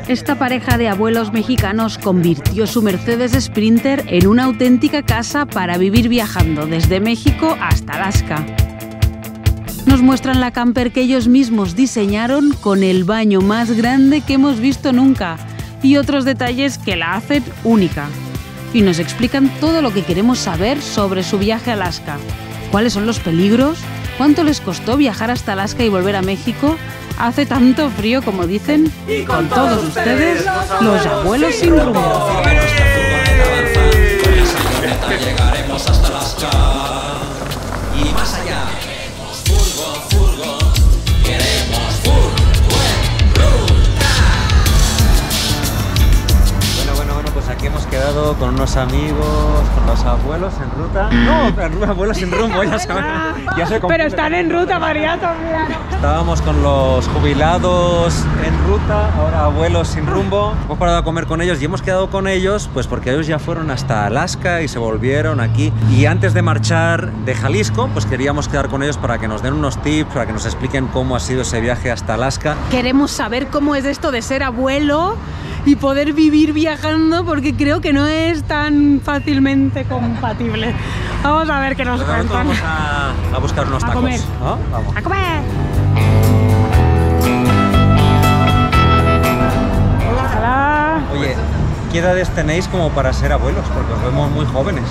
Esta pareja de abuelos mexicanos convirtió su Mercedes Sprinter en una auténtica casa para vivir viajando desde México hasta Alaska. Nos muestran la camper que ellos mismos diseñaron con el baño más grande que hemos visto nunca y otros detalles que la hacen única. Y nos explican todo lo que queremos saber sobre su viaje a Alaska. ¿Cuáles son los peligros? ¿Cuánto les costó viajar hasta Alaska y volver a México? ¿Hace tanto frío como dicen? Y con todos ustedes, los abuelos sin rumbo. Llegaremos hasta Alaska y más allá. Queremos furgo, queremos furgo en ruta. Bueno, pues aquí hemos quedado con unos amigos, con los abuelos en ruta. No, abuelos sin rumbo, ya se Pero están en ruta, María, también. Estábamos con los jubilados en ruta, ahora abuelos sin rumbo. Hemos parado a comer con ellos y hemos quedado con ellos pues porque ellos ya fueron hasta Alaska y se volvieron aquí. Y antes de marchar de Jalisco, pues queríamos quedar con ellos para que nos den unos tips, para que nos expliquen cómo ha sido ese viaje hasta Alaska. Queremos saber cómo es esto de ser abuelo y poder vivir viajando, porque creo que no es tan fácilmente compatible. Vamos a ver qué nos cuentan. Vamos a buscar unos tacos. Comer. ¿No? Vamos. ¡A comer! Hola. Oye, ¿qué edades tenéis como para ser abuelos? Porque os vemos muy jóvenes.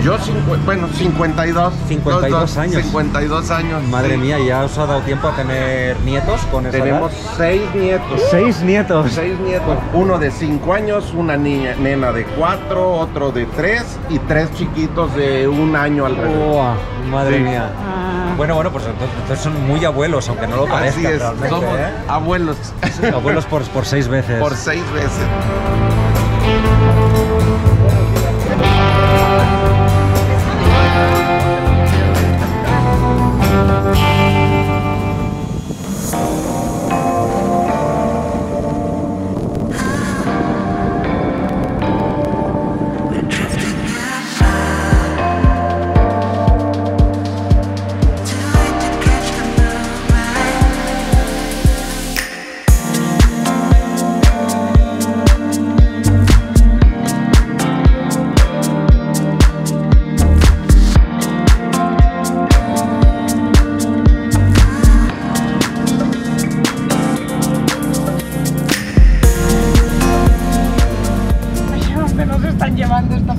Yo, 52. 52 años. 52 años. Madre mía, ¿ya os ha dado tiempo a tener nietos con esa Tenemos edad? 6 nietos. 6 nietos. 6 nietos. Uno de 5 años, una nena de 4, otro de 3 y 3 chiquitos de 1 año alrededor. Oh, madre Sí. mía. Bueno, pues entonces son muy abuelos, aunque no lo parezcan. Así es, realmente, somos abuelos. Abuelos por 6 veces. Por 6 veces.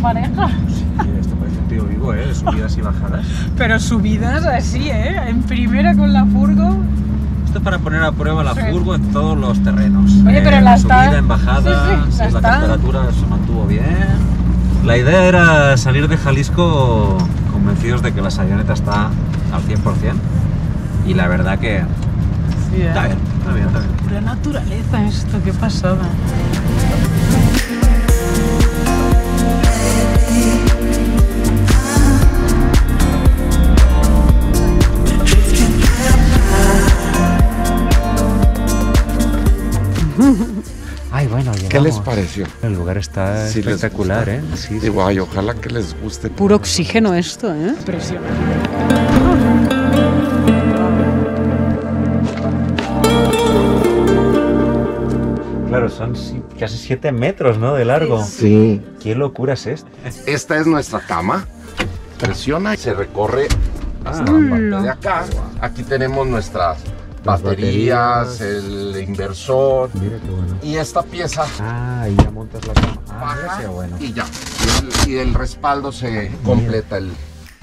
Esto parece un tío vivo, ¿eh? De subidas y bajadas. Pero subidas así, ¿eh? En primera con la furgo. Esto es para poner a prueba la furgo en todos los terrenos. Oye, pero la subida, está... en bajada, Sí, la está. temperatura se mantuvo bien. La idea era salir de Jalisco convencidos de que la avioneta está al 100%. Y la verdad que Sí, ¿eh? está bien. Pura naturaleza esto, qué pasada. Ay, bueno, llegamos. ¿Qué les pareció? El lugar está Sí, les espectacular, gusta. ¿eh? Sí, Digo, ay, ojalá que les guste. Puro oxígeno esto, ¿eh? Impresionante. Claro, son casi 7 metros, ¿no? De largo. Sí. ¿Qué locura es esto? Esta es nuestra cama. Presiona y se recorre hasta la parte de acá. Aquí tenemos nuestras baterías, el inversor. Mira qué bueno. Y esta pieza Ah, ahí ya montas la cama. Ah, mira baja qué bueno. y ya. Y el respaldo se completa.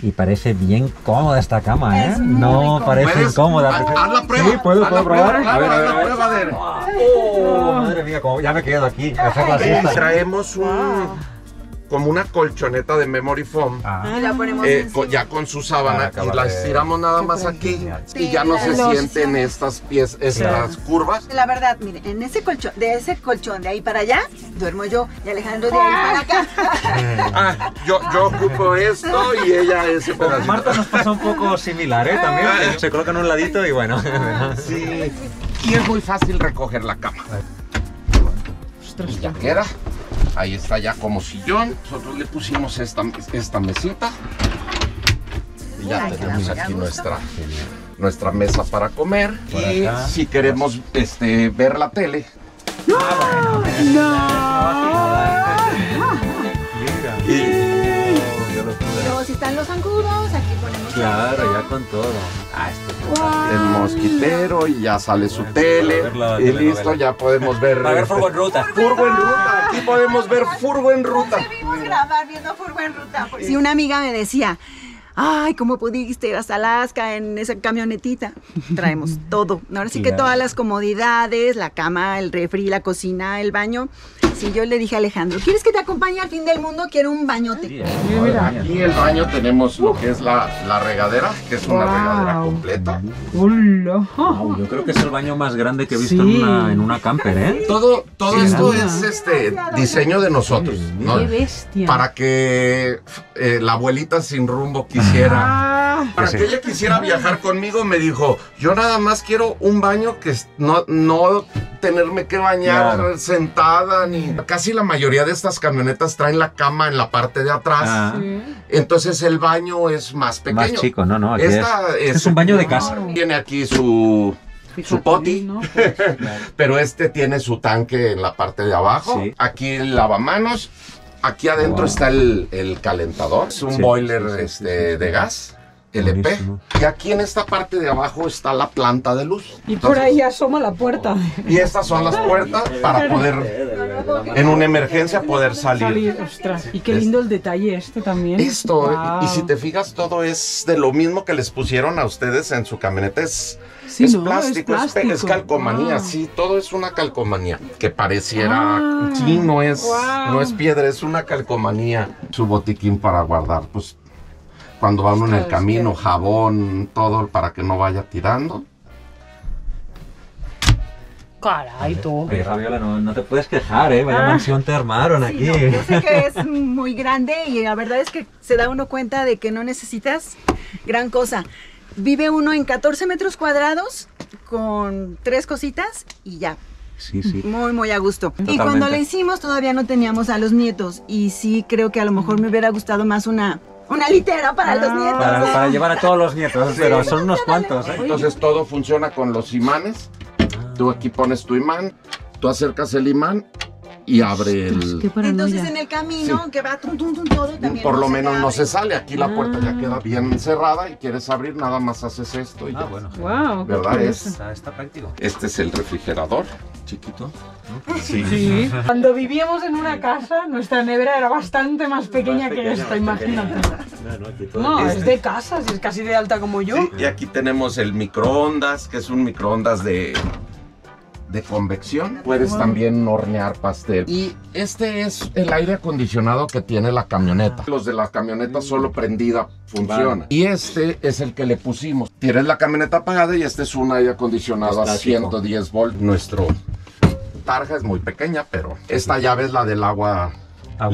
Y parece bien cómoda esta cama, ¿eh? Es muy No cómoda. parece ¿Puedes? incómoda. Haz la prueba. Sí, ¿puedo Haz la probar? prueba, A ver, haz la prueba, a ver. Oh, madre mía, ya me quedo aquí a hacer la Y siesta. traemos como una colchoneta de memory foam. Y la ponemos Ya con su sábana Para acabar y la de- estiramos nada más aquí y ya no se sienten estas curvas. La verdad, mire, en ese colchón, de ahí para allá, duermo yo y Alejandro de ahí para acá. Yo ocupo esto y ella ese Con pedacito. Marta nos pasa un poco similar, ¿eh? También se coloca en un ladito y bueno. Sí. Y es muy fácil recoger la cama. Y ya queda. Ahí está ya como sillón. Nosotros le pusimos esta mesita. Y ya tenemos aquí nuestra mesa para comer. Por Y acá. si queremos ver la tele, Luego, si están los zancudos, aquí ponemos. Claro, ya con todo. Esto es El mosquitero y ya sale su tele. ver la Y telenovela. listo, ya podemos ver. Para ver Furgo en Ruta. Furgo en ruta. Aquí podemos ver Furgo en ruta. Debimos grabar viendo Furgo en ruta. Si una amiga me decía, ay, ¿cómo pudiste ir hasta Alaska en esa camionetita? Traemos todo. Ahora sí que Claro. todas las comodidades, la cama, el refri, la cocina, el baño. Sí, yo le dije a Alejandro, ¿quieres que te acompañe al fin del mundo? Quiero un bañote. Aquí el baño tenemos lo que es la regadera, que es una regadera completa. ¡Hola! Yo creo que es el baño más grande que he visto Sí. en una camper, ¿eh? Todo esto grande. es diseño de nosotros, ¿no? ¡Qué bestia! Para que la abuelita sin rumbo quisiera. Para Sí. que ella quisiera viajar conmigo, me dijo, yo nada más quiero un baño que no tenerme que bañar Claro. sentada, ni... Casi la mayoría de estas camionetas traen la cama en la parte de atrás. Ah, Entonces el baño es más pequeño. más chico, no, aquí Esta es un baño de casa. Tiene aquí su poti, ¿no? pero este tiene su tanque en la parte de abajo. Sí. Aquí el lavamanos. Aquí adentro Wow. está el calentador. Es un Sí, boiler sí, de gas. LP. Buenísimo. Y aquí en esta parte de abajo está la planta de luz. Y por ahí asoma la puerta. Y estas son las puertas para poder, en una emergencia, poder salir. Ostras, y qué lindo el detalle este también. Esto, Wow. y si te fijas, todo es de lo mismo que les pusieron a ustedes en su camioneta. Es Sí, es ¿no? plástico, Es plástico. es calcomanía, Wow. sí, todo es una calcomanía. Que pareciera, Ah, sí, no es wow. piedra, es una calcomanía. Su botiquín para guardar, pues, cuando va uno en el Ostras, camino, qué- jabón, todo para que no vaya tirando. Caray, tú. Oye, Fabiola, no te puedes quejar, ¿eh? Vaya mansión te armaron Sí, aquí. no, yo sé que es muy grande y la verdad es que se da uno cuenta de que no necesitas gran cosa. Vive uno en 14 metros cuadrados con 3 cositas y ya, Sí, sí. muy, muy a gusto. Y Totalmente. cuando le hicimos todavía no teníamos a los nietos y sí creo que a lo mejor me hubiera gustado más una litera para los nietos. Para llevar a todos los nietos, pero son unos cuantos, ¿eh? Entonces todo funciona con los imanes. Tú aquí pones tu imán, tú acercas el imán y abre el... Qué paranoia. Entonces en el camino que va tum, tum, tum, todo también. Por lo se menos no abre. se sale. Aquí la puerta ya queda bien cerrada y quieres abrir, nada más haces esto y ya. bueno. Wow, qué ¿Verdad? curioso. Está práctico. Este es el refrigerador. Chiquito. Sí. Sí. Cuando vivíamos en una casa, nuestra nevera era bastante más pequeña que esta, imagínate. No, es de casa, si es casi de alta como yo. Sí, y aquí tenemos el microondas, que es un microondas de convección. Puedes también hornear pastel. Y este es el aire acondicionado que tiene la camioneta. Los de la camioneta solo prendida funciona. Vale. Y este es el que le pusimos. Tienes la camioneta apagada y este es un aire acondicionado a Estático. 110 volts. Nuestro tarja es muy pequeña, pero esta llave es la del agua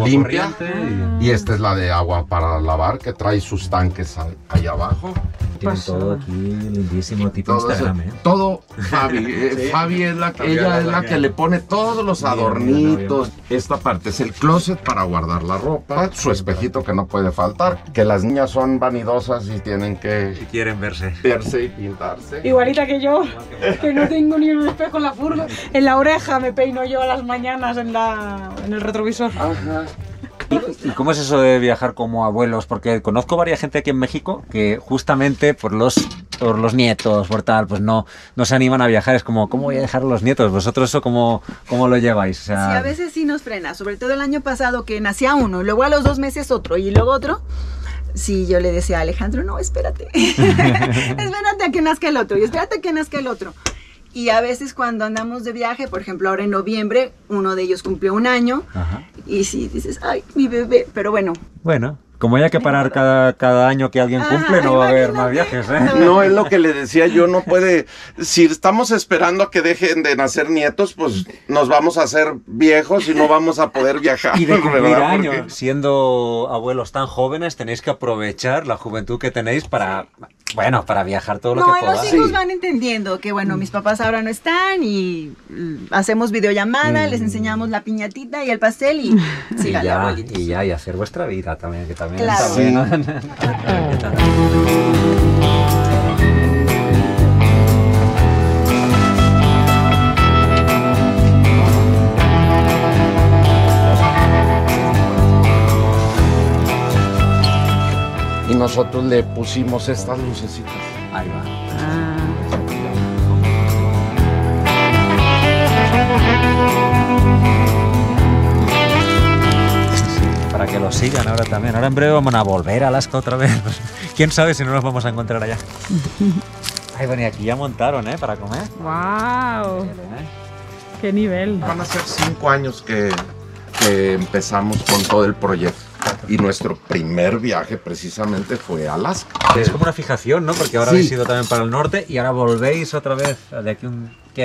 limpia. corriente Y esta es la de agua para lavar, que trae sus tanques ahí abajo. Tienen todo aquí lindísimo, tipo Todo, Instagram, ¿eh? todo Fabi. Fabi es ella es la que le pone todos los Bien, adornitos. Esta parte es el closet para guardar la ropa. Su espejito que no puede faltar. Que las niñas son vanidosas y tienen que Si quieren verse. verse y pintarse. Igualita que yo, que no tengo ni un espejo en la furgo. En la oreja me peino yo a las mañanas en el retrovisor. Ajá. ¿Y cómo es eso de viajar como abuelos? Porque conozco varias gente aquí en México que justamente por los nietos, por tal, pues no se animan a viajar. Es como, ¿cómo voy a dejar a los nietos? ¿Vosotros eso cómo lo lleváis? O sea, Sí, a veces sí nos frena, sobre todo el año pasado que nacía uno, y luego a los 2 meses otro y luego otro. Sí, yo le decía a Alejandro, no, espérate, espérate a que nazca el otro y espérate a que nazca el otro. Y a veces cuando andamos de viaje, por ejemplo ahora en noviembre, uno de ellos cumplió 1 año Ajá. y sí, dices, ay, mi bebé, pero bueno. Bueno, como haya que parar cada año que alguien cumple, no va a haber más viajes, ¿eh? No, es lo que le decía yo, no puede... Si estamos esperando a que dejen de nacer nietos, pues nos vamos a hacer viejos y no vamos a poder viajar. Y de cumplir ¿verdad? años. Porque- Siendo abuelos tan jóvenes, tenéis que aprovechar la juventud que tenéis para viajar todo lo No, que los podáis. hijos Sí. van entendiendo que, bueno, mis papás ahora no están y hacemos videollamada, les enseñamos la piñatita y el pastel y Y síganle, ya, abuelitos. y hacer vuestra vida también, que también Claro. está bueno. nosotros le pusimos estas lucecitas. Ahí va. Para que lo sigan ahora también. Ahora en breve vamos a volver a Alaska otra vez. ¿Quién sabe si no nos vamos a encontrar allá? Ay, bueno, y aquí ya montaron, para comer. ¡Wow! ¡Qué nivel! Van a ser 5 años que empezamos con todo el proyecto. Y nuestro primer viaje precisamente fue a Alaska. Es como una fijación, ¿no? Porque ahora Sí. habéis ido también para el norte y ahora volvéis otra vez de aquí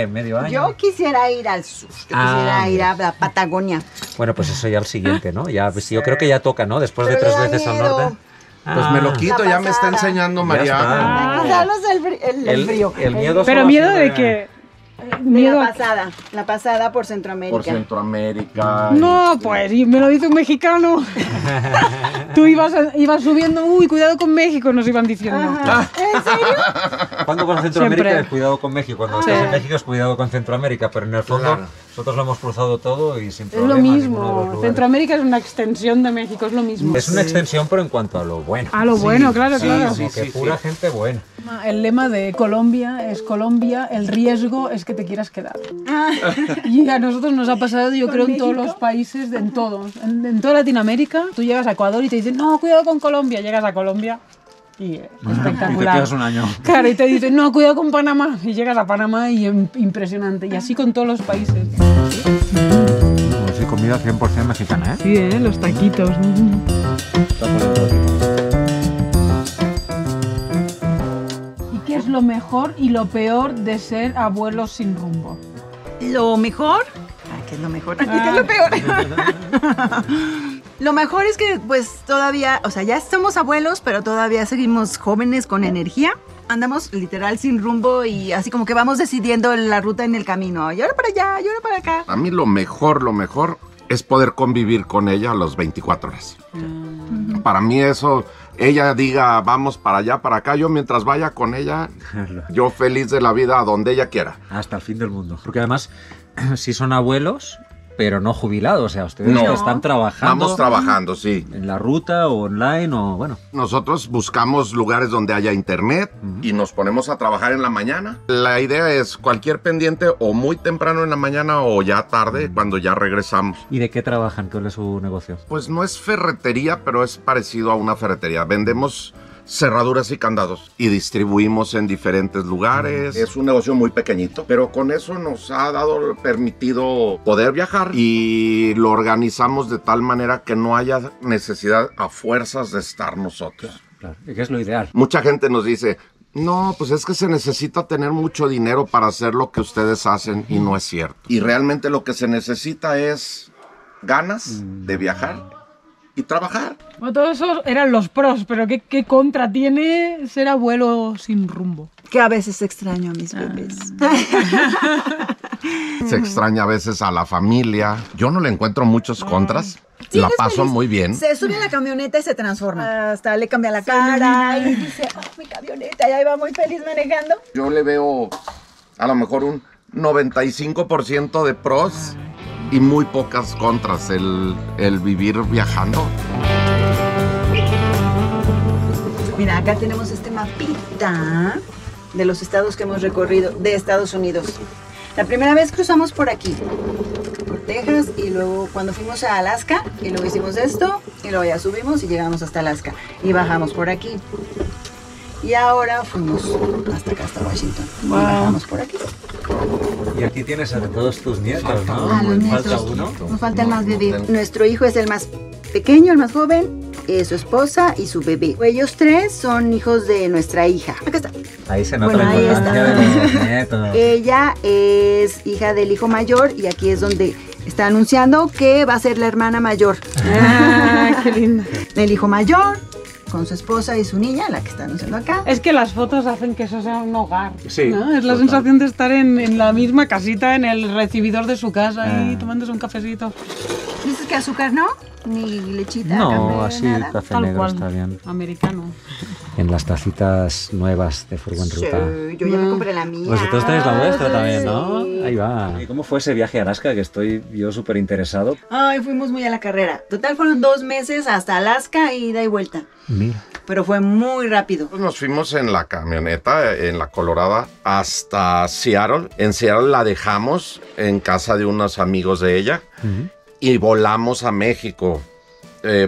medio año. Yo quisiera ir al sur, yo quisiera ir a la Patagonia. Bueno, pues eso ya el siguiente, ¿no? Ya, pues, yo creo que ya toca, ¿no? Después de Pero 3 me da veces al miedo. norte. Pues me lo quito, La ya me está pasada. enseñando Ya María. está. Hay que darnos el frío. El miedo Pero solo miedo ha sido de que... De Miedo a... la pasada por Centroamérica. Por Centroamérica. No, pues, y me lo dice un mexicano. Tú ibas subiendo, uy, cuidado con México, nos iban diciendo. Ajá. ¿En serio? Cuando vas a Centroamérica Siempre. es cuidado con México, cuando Sí. estás en México es cuidado con Centroamérica, pero en el fondo Claro. nosotros lo hemos cruzado todo y sin Es problema. lo ninguno de los mismo. lugares. Centroamérica es una extensión de México, es lo mismo. Es una extensión, pero en cuanto a lo bueno. A lo bueno, claro, claro. Como que pura gente buena. El lema de Colombia es Colombia, el riesgo es que te quieras quedar. Y a nosotros nos ha pasado, yo creo, en todos los países, en todos. En toda Latinoamérica, tú llegas a Ecuador y te dicen, no, cuidado con Colombia. Llegas a Colombia y espectacular. quedas un año. Claro, y te dicen, no, cuidado con Panamá. Y llegas a Panamá y impresionante. Y así con todos los países. Pues sí, comida 100% mexicana, ¿eh? Sí, los taquitos. ¿Y qué es lo mejor y lo peor de ser abuelos sin rumbo? Lo mejor. ¿Qué es lo mejor? ¿Qué es lo peor? Lo mejor es que pues todavía, o sea, ya somos abuelos, pero todavía seguimos jóvenes con energía. Andamos literal sin rumbo y así como que vamos decidiendo la ruta en el camino. Y ahora para allá, y ahora para acá. A mí lo mejor es poder convivir con ella a las 24 horas. Para mí eso, ella diga vamos para allá, para acá, yo mientras vaya con ella, yo feliz de la vida a donde ella quiera. Hasta el fin del mundo. Porque además, sí son abuelos, pero no jubilados. O sea, ustedes No. están trabajando. Vamos trabajando, sí. En la ruta o online o bueno. Nosotros buscamos lugares donde haya internet y nos ponemos a trabajar en la mañana. La idea es cualquier pendiente o muy temprano en la mañana o ya tarde cuando ya regresamos. ¿Y de qué trabajan? ¿Cuál es su negocio? Pues no es ferretería, pero es parecido a una ferretería. Vendemos cerraduras y candados y distribuimos en diferentes lugares. Es un negocio muy pequeñito, pero con eso nos ha permitido poder viajar y lo organizamos de tal manera que no haya necesidad a fuerzas de estar nosotros. Claro. ¿Y qué es lo ideal? Mucha gente nos dice, no, pues es que se necesita tener mucho dinero para hacer lo que ustedes hacen y no es cierto. Y realmente lo que se necesita es ganas de viajar y trabajar. Bueno, todos esos eran los pros, pero ¿qué contra tiene ser abuelo sin rumbo? Que a veces extraño a mis bebés. Se extraña a veces a la familia. Yo no le encuentro muchos contras. Sí, La es paso feliz. muy bien. Se sube a la camioneta y se transforma. Hasta le cambia la cara y dice, oh, mi camioneta, y ahí va muy feliz manejando. Yo le veo a lo mejor un 95% de pros y muy pocas contras el vivir viajando. Mira, acá tenemos este mapita de los estados que hemos recorrido de Estados Unidos. La primera vez cruzamos por aquí, por Texas, y luego cuando fuimos a Alaska, y luego hicimos esto, y luego ya subimos y llegamos hasta Alaska, y bajamos por aquí. Y ahora fuimos hasta acá, hasta Washington, y bajamos por aquí. Y aquí tienes a todos tus nietos, ¿no? Ah, los Falta nietos. uno. Nos falta el más bebé. Nuestro hijo es el más pequeño, el más joven, su esposa y su bebé. Ellos tres son hijos de nuestra hija. Acá está. Ahí se nota Bueno, la ahí importancia está. de los nietos. Ella es hija del hijo mayor y aquí es donde está anunciando que va a ser la hermana mayor. Ah, qué lindo. El hijo mayor con su esposa y su niña, la que está anunciando acá. Es que las fotos hacen que eso sea un hogar. Sí, ¿no? Es la total. sensación de estar en la misma casita, en el recibidor de su casa, ahí tomándose un cafecito. Dices que azúcar no, ni lechita, No, café, así nada. café Tal negro cual. está bien. Americano. En las tacitas nuevas de Furgo en Sí, Ruta. yo ya me compré la mía. Vosotros tenéis la vuestra también, ¿no? Sí. Ahí va. ¿Y cómo fue ese viaje a Alaska? Que estoy yo súper interesado. Ay, fuimos muy a la carrera. Total fueron 2 meses hasta Alaska, ida y vuelta. Mira. Pero fue muy rápido. Pues nos fuimos en la camioneta, en la Colorada, hasta Seattle. En Seattle la dejamos en casa de unos amigos de ella y volamos a México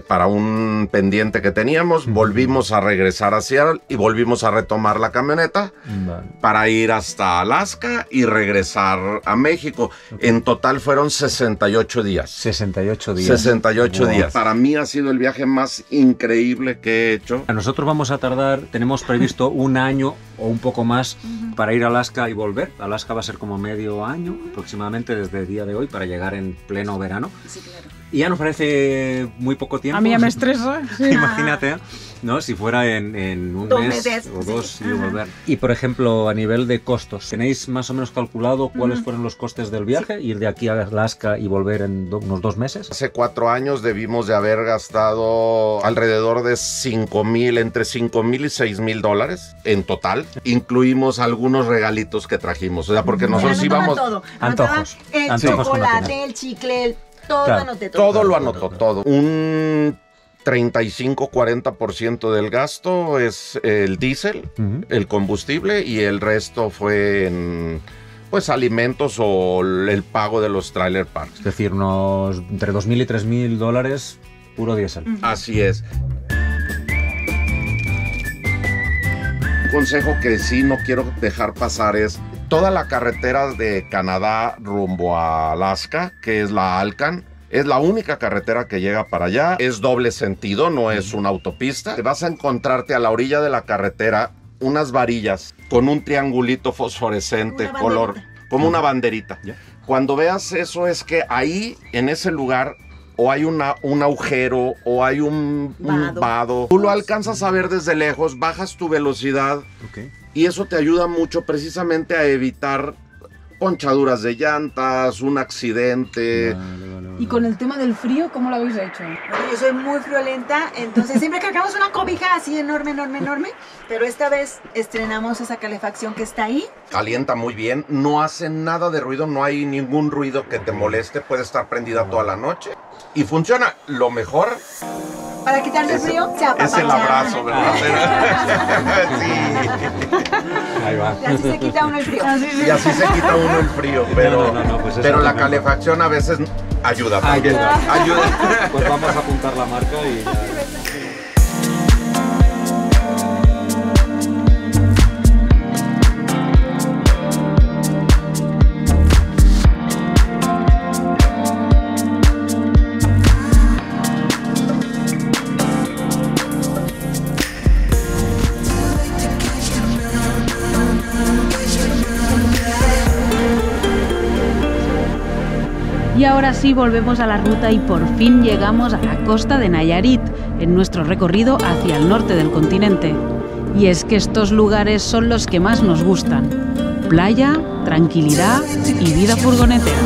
para un pendiente que teníamos. Volvimos a regresar a Seattle y volvimos a retomar la camioneta Vale. para ir hasta Alaska y regresar a México. En total fueron 68 días. 68 días. 68 Wow. días. Para mí ha sido el viaje más increíble que he hecho. Nosotros vamos a tardar, tenemos previsto un año o un poco más para ir a Alaska y volver. Alaska va a ser como medio año aproximadamente desde el día de hoy para llegar en pleno verano. Sí, claro. Y ya nos parece muy poco tiempo. A mí ya me estresa. Sí. Imagínate, ¿no? Si fuera en un 2 mes meses, o sí. 2 y Ajá. volver. Y por ejemplo, a nivel de costos, ¿tenéis más o menos calculado cuáles fueron los costes del viaje? Ir de aquí a Alaska y volver en unos 2 meses. Hace 4 años debimos de haber gastado alrededor de 5,000, entre 5,000 y 6,000 dólares en total. Incluimos algunos regalitos que trajimos, o sea, porque nosotros Anotaba íbamos... todo. Antojos. El Antojos con chocolate, máquina. el chicle, todo Claro. anoté. Todo. Todo lo anotó, todo. Un 35-40% del gasto es el diésel, el combustible, y el resto fue en pues alimentos o el pago de los trailer parks. Es decir, unos entre 2.000 y 3.000 dólares puro diésel. Así es. Un consejo que sí no quiero dejar pasar es toda la carretera de Canadá rumbo a Alaska, que es la Alcan. Es la única carretera que llega para allá. Es doble sentido, no es una autopista. Te vas a encontrarte a la orilla de la carretera unas varillas con un triangulito fosforescente, Una color, banderita. como una banderita. Ya. Cuando veas eso es que ahí, en ese lugar, o hay un agujero o hay un vado. Tú lo alcanzas a ver desde lejos, bajas tu velocidad Okay. y eso te ayuda mucho precisamente a evitar ponchaduras de llantas, un accidente. Y con el tema del frío, ¿cómo lo habéis hecho? Bueno, yo soy muy friolenta, entonces siempre cargamos una cobija así enorme, enorme, enorme. Pero esta vez estrenamos esa calefacción que está ahí. Calienta muy bien, no hace nada de ruido, no hay ningún ruido que te moleste, puede estar prendida toda la noche. Y funciona. Lo mejor Para quitarse el frío, se es apapacha. el abrazo, ¿verdad? Sí. Ahí va. Y así se quita uno el frío. Y así se quita uno el frío, pero, No, pues eso pero la también. calefacción a veces ayuda también. Ayuda. Pues vamos a apuntar la marca y ya. Y ahora sí volvemos a la ruta y por fin llegamos a la costa de Nayarit, en nuestro recorrido hacia el norte del continente. Y es que estos lugares son los que más nos gustan. Playa, tranquilidad y vida furgonetera.